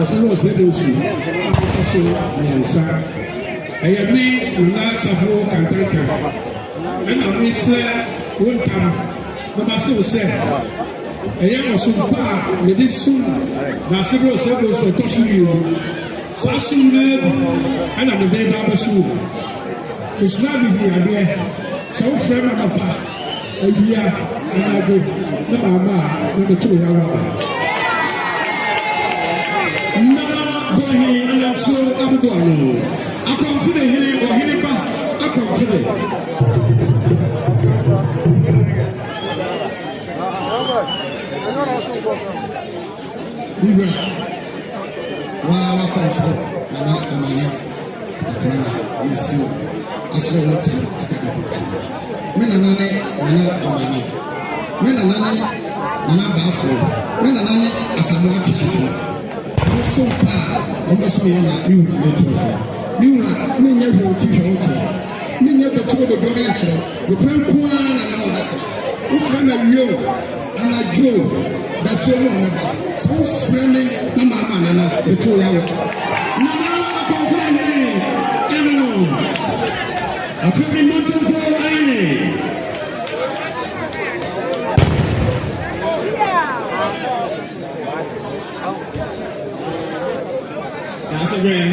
Asante Osei Bonsu, also Nyansa. I am me, Nkankah Osei Nkankah. And I will say, one time, the master said, I am a super, with this soon, Asante Osei Bonsu, touching you. Sassoon, and I'm a day barber soon. It's not here, dear. So, friend, I'm a part. And we are, and I go, the mama, number 2, hour. Boy, and I'm so I'm going. I come for the hill or hill back. I come for the. Wow, I come for Nana, it's a grand, Miss you. I saw what time I got a book. Men and Nana, Men and Nana Baffo, Men and Nana, as I'm watching. So far, almost me and you are you are many of your teachers. Many of the two of the branches, the grand one and all that. Who friend of you and I Joe, that's your number. So friendly, Mama, and the 2 hours. Now, I confirm everyone. I feel the mountain for any. That's a very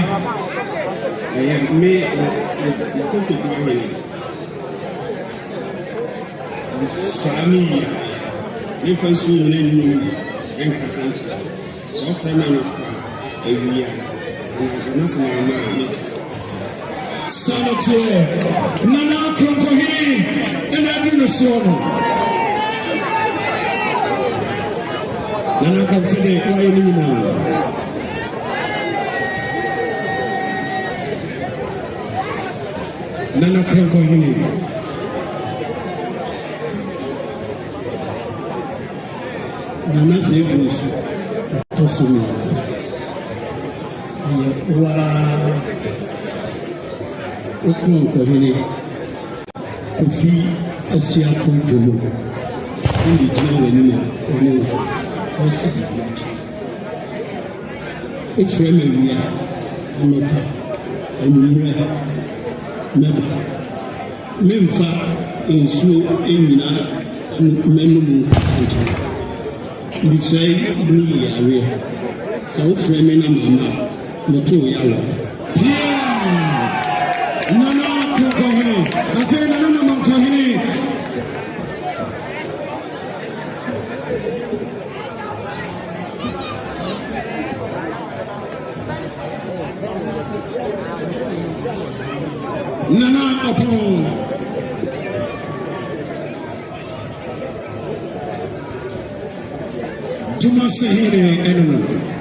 me the cook is my way. This family, you can see the name Nkankah Osei. So from every year, and that's my name. Sanity, Nana Krokohini, and I do the song. Nana come today, why you now? Nkankah Osei Bonsu Tosumi wa Nkankah Osei Kofi Asia Kunjomo ndi jina wenu ono osi efreme wia anopa enyira Never. Memfa nsuo enyina menu mu say ni yawe so frame na mama meto yawo Nana Mamponghene ate Nana Mamponghene Nana upon Juma Sehine enemy.